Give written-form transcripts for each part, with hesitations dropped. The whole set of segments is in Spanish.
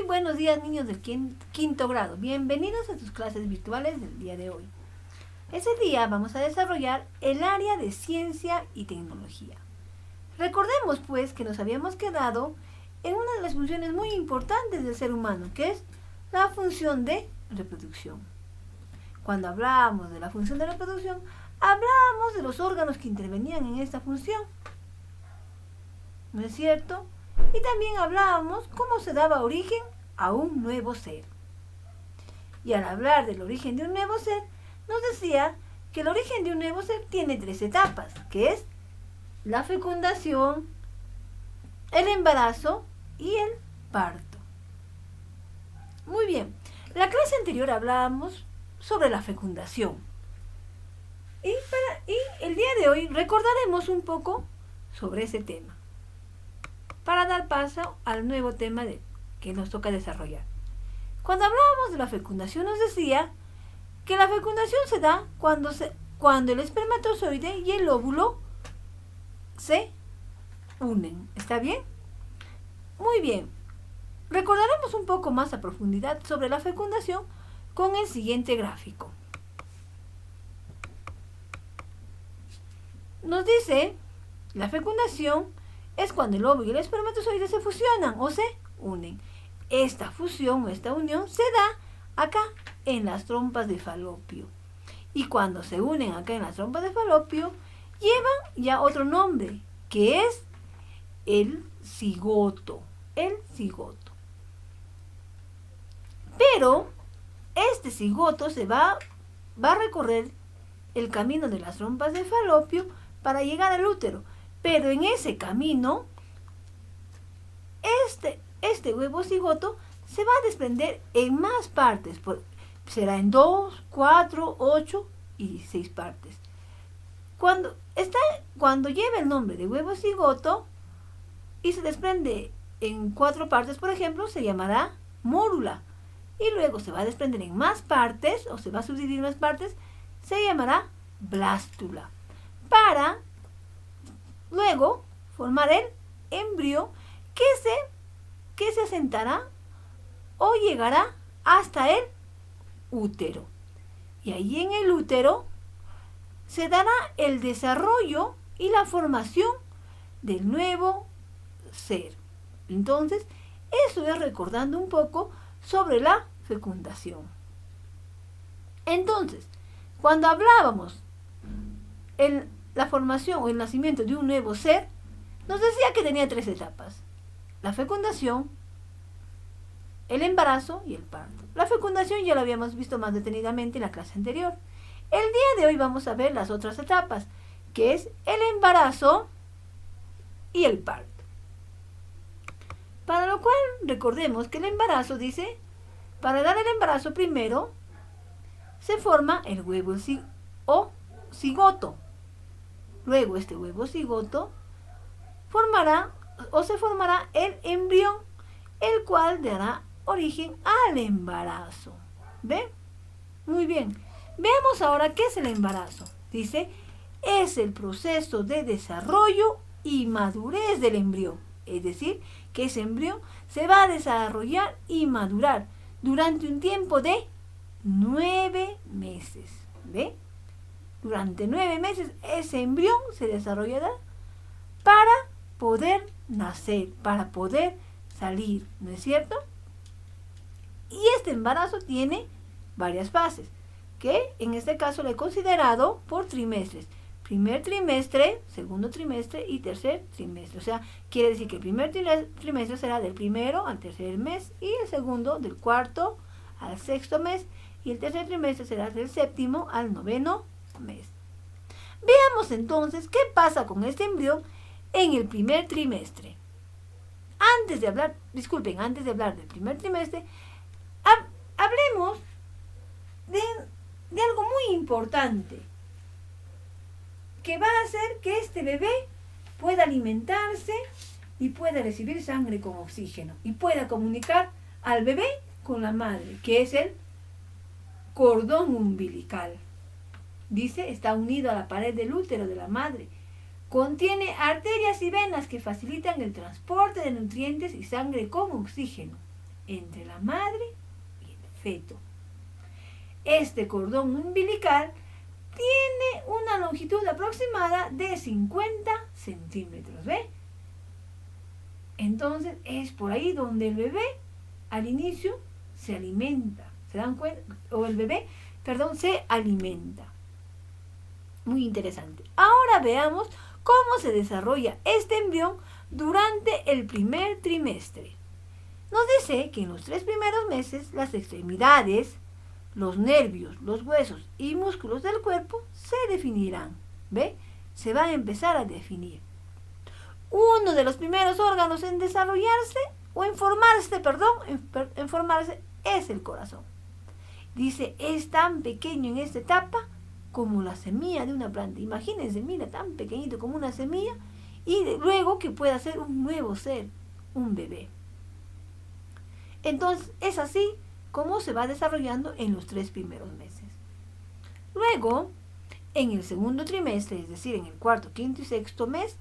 buenos días, niños del quinto grado. Bienvenidos a sus clases virtuales del día de hoy. Ese día vamos a desarrollar el área de ciencia y tecnología. Recordemos pues que nos habíamos quedado en una de las funciones muy importantes del ser humano, que es la función de reproducción. Cuando hablábamos de la función de reproducción, hablábamos de los órganos que intervenían en esta función. ¿No es cierto? Y también hablábamos cómo se daba origen a un nuevo ser. Y al hablar del origen de un nuevo ser, nos decía que el origen de un nuevo ser tiene 3 etapas, que es la fecundación, el embarazo y el parto. Muy bien, en la clase anterior hablábamos sobre la fecundación. Y el día de hoy recordaremos un poco sobre ese tema, para dar paso al nuevo tema que nos toca desarrollar. Cuando hablábamos de la fecundación nos decía que la fecundación se da cuando el espermatozoide y el óvulo se unen. ¿Está bien? Muy bien. Recordaremos un poco más a profundidad sobre la fecundación con el siguiente gráfico. Nos dice, la fecundación es cuando el óvulo y el espermatozoide se fusionan o se unen. Esta fusión o esta unión se da acá en las trompas de falopio. Y cuando se unen acá en las trompas de falopio, llevan ya otro nombre, que es el cigoto. El cigoto. Pero este cigoto va a recorrer el camino de las trompas de falopio para llegar al útero. Pero en ese camino, este huevo cigoto se va a desprender en más partes. Será en 2, 4, 8 y 6 partes. Cuando lleva el nombre de huevo cigoto y se desprende en 4 partes, por ejemplo, se llamará mórula. Y luego se va a desprender en más partes, o se va a subdividir en más partes, se llamará blástula. Para luego formar el embrión que se asentará o llegará hasta el útero. Y ahí en el útero se dará el desarrollo y la formación del nuevo ser. Entonces, eso es recordando un poco sobre la fecundación. Entonces, cuando hablábamos en la formación o el nacimiento de un nuevo ser, nos decía que tenía 3 etapas: la fecundación, el embarazo y el parto. La fecundación ya la habíamos visto más detenidamente en la clase anterior. El día de hoy vamos a ver las otras etapas, que es el embarazo y el parto. Para lo cual recordemos que el embarazo dice, para dar el embarazo primero se forma el huevo o cigoto. Luego este huevo cigoto se formará el embrión, el cual dará origen al embarazo. ¿Ve? Muy bien. Veamos ahora qué es el embarazo. Dice, es el proceso de desarrollo y madurez del embrión. Es decir, que ese embrión se va a desarrollar y madurar durante un tiempo de 9 meses. ¿Ve? Durante 9 meses ese embrión se desarrollará para poder nacer, para poder salir, ¿no es cierto? Y este embarazo tiene varias fases, que en este caso lo he considerado por trimestres. Primer trimestre, segundo trimestre y tercer trimestre. O sea, quiere decir que el primer trimestre será del primero al tercer mes y el segundo del cuarto al sexto mes y el tercer trimestre será del séptimo al noveno mes. Veamos entonces qué pasa con este embrión en el primer trimestre. Antes de hablar del primer trimestre, hablemos de algo muy importante, que va a hacer que este bebé pueda alimentarse y pueda recibir sangre con oxígeno y pueda comunicar al bebé con la madre, que es el cordón umbilical. Dice, está unido a la pared del útero de la madre. Contiene arterias y venas que facilitan el transporte de nutrientes y sangre con oxígeno. entre la madre y el feto. Este cordón umbilical tiene una longitud aproximada de 50 centímetros, ¿ve? Entonces es por ahí donde el bebé al inicio se alimenta, ¿se dan cuenta? O el bebé, perdón, se alimenta. Muy interesante. Ahora veamos cómo se desarrolla este embrión durante el primer trimestre. Nos dice que en los 3 primeros meses las extremidades, los nervios, los huesos y músculos del cuerpo se definirán, ¿ve? Se van a empezar a definir. Uno de los primeros órganos en desarrollarse o en formarse es el corazón. Dice, es tan pequeño en esta etapa como la semilla de una planta. Imagínense, mira, tan pequeñito como una semilla y luego que pueda ser un nuevo ser, un bebé. Entonces, es así como se va desarrollando en los 3 primeros meses. Luego, en el segundo trimestre, es decir, en el cuarto, quinto y sexto mes,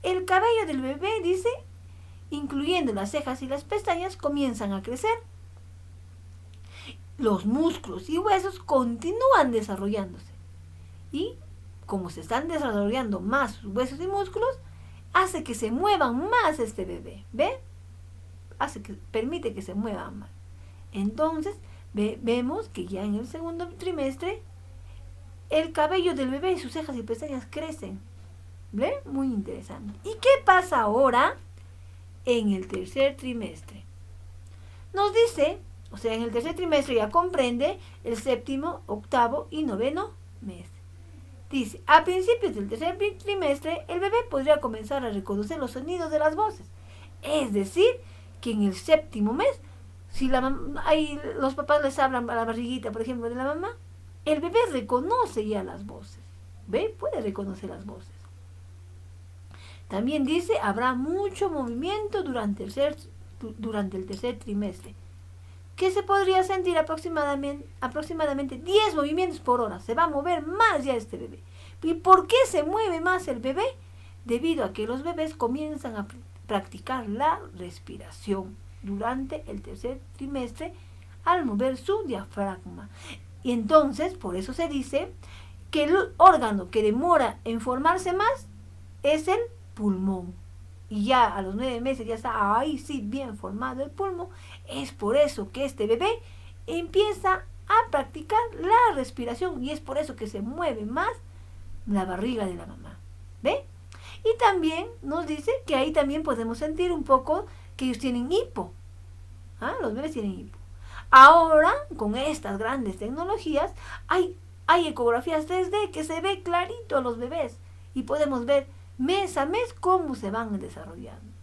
el cabello del bebé, dice, incluyendo las cejas y las pestañas, comienzan a crecer. Los músculos y huesos continúan desarrollándose. Y como se están desarrollando más huesos y músculos, hace que se muevan más este bebé, ¿ve? Permite que se muevan más. Entonces, vemos que ya en el segundo trimestre, el cabello del bebé y sus cejas y pestañas crecen. ¿Ve? Muy interesante. ¿Y qué pasa ahora en el tercer trimestre? Nos dice, o sea, en el tercer trimestre ya comprende el séptimo, octavo y noveno mes. Dice, a principios del tercer trimestre, el bebé podría comenzar a reconocer los sonidos de las voces. Es decir, que en el séptimo mes, si los papás les hablan a la barriguita, por ejemplo, de la mamá, el bebé reconoce ya las voces. ¿Ve? Puede reconocer las voces. También dice, habrá mucho movimiento durante el tercer trimestre, que se podría sentir aproximadamente 10 movimientos por hora. Se va a mover más ya este bebé. ¿Y por qué se mueve más el bebé? Debido a que los bebés comienzan a practicar la respiración durante el tercer trimestre al mover su diafragma. Y entonces, por eso se dice que el órgano que demora en formarse más es el pulmón. Y ya a los 9 meses ya está ahí sí bien formado el pulmón. Es por eso que este bebé empieza a practicar la respiración y es por eso que se mueve más la barriga de la mamá. ¿Ve? Y también nos dice que ahí también podemos sentir un poco que ellos tienen hipo. Los bebés tienen hipo. Ahora, con estas grandes tecnologías, hay ecografías 3D que se ve clarito a los bebés y podemos ver mes a mes cómo se van desarrollando.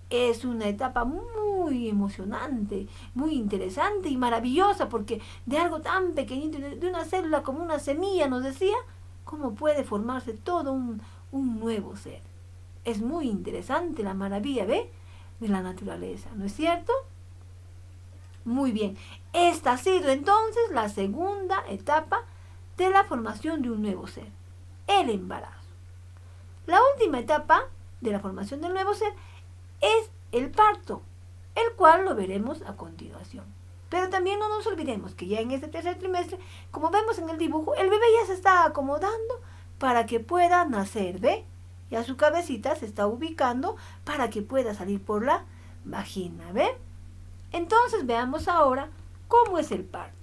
Es una etapa muy emocionante, muy interesante y maravillosa porque de algo tan pequeñito, de una célula como una semilla, nos decía, cómo puede formarse todo un nuevo ser. Es muy interesante la maravilla, ¿ve? De la naturaleza, ¿no es cierto? Muy bien. Esta ha sido entonces la segunda etapa de la formación de un nuevo ser, el embarazo. La última etapa de la formación del nuevo ser es el parto, el cual lo veremos a continuación. Pero también no nos olvidemos que ya en este tercer trimestre, como vemos en el dibujo, el bebé ya se está acomodando para que pueda nacer, ¿ve? Ya su cabecita se está ubicando para que pueda salir por la vagina, ¿ve? Entonces veamos ahora cómo es el parto.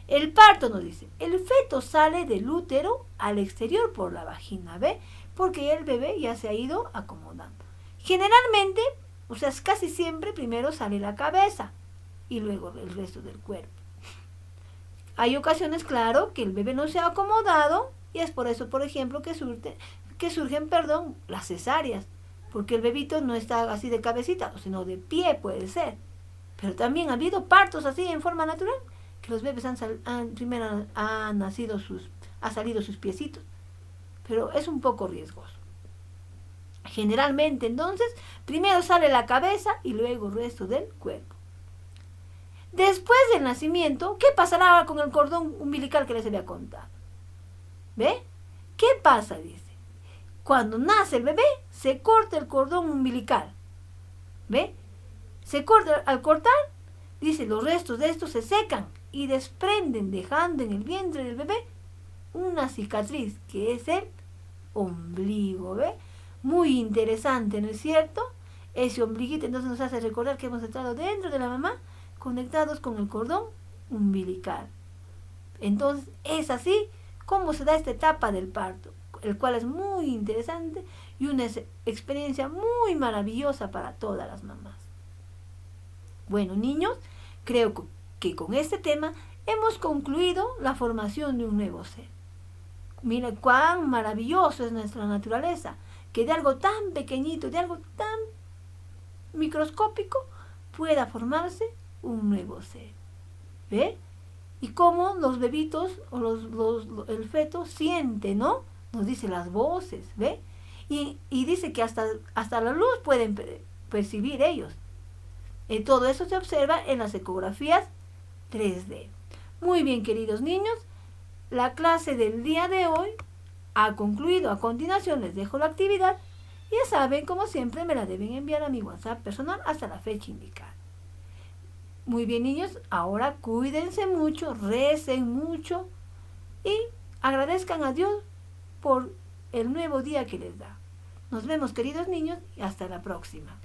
El parto nos dice, el feto sale del útero al exterior por la vagina, ¿ve? Porque ya el bebé ya se ha ido acomodando. Generalmente, o sea, casi siempre primero sale la cabeza y luego el resto del cuerpo. Hay ocasiones, claro, que el bebé no se ha acomodado y es por eso, por ejemplo, que surgen las cesáreas, porque el bebito no está así de cabecita, sino de pie puede ser. Pero también ha habido partos así en forma natural, que los bebés primero han salido sus piecitos, pero es un poco riesgoso. Generalmente, entonces, primero sale la cabeza y luego el resto del cuerpo. Después del nacimiento, ¿qué pasará ahora con el cordón umbilical que les había contado? ¿Ve? ¿Qué pasa? Dice. Cuando nace el bebé, se corta el cordón umbilical. ¿Ve? Se corta, al cortar, dice, los restos de estos se secan y desprenden, dejando en el vientre del bebé una cicatriz, que es el ombligo, ¿ve? Muy interesante, ¿no es cierto? Ese ombliguito entonces nos hace recordar que hemos entrado dentro de la mamá, conectados con el cordón umbilical. Entonces, es así como se da esta etapa del parto, el cual es muy interesante y una experiencia muy maravillosa para todas las mamás. Bueno, niños, creo que con este tema hemos concluido la formación de un nuevo ser. Mira cuán maravilloso es nuestra naturaleza, que de algo tan pequeñito, de algo tan microscópico, pueda formarse un nuevo ser. ¿Ve? Y cómo los bebitos o el feto siente, ¿no? Nos dice las voces, ¿ve? Y dice que hasta la luz pueden percibir ellos. Todo eso se observa en las ecografías 3D. Muy bien, queridos niños, la clase del día de hoy ha concluido. A continuación les dejo la actividad. Ya saben, como siempre, me la deben enviar a mi WhatsApp personal hasta la fecha indicada. Muy bien, niños, ahora cuídense mucho, recen mucho y agradezcan a Dios por el nuevo día que les da. Nos vemos, queridos niños, y hasta la próxima.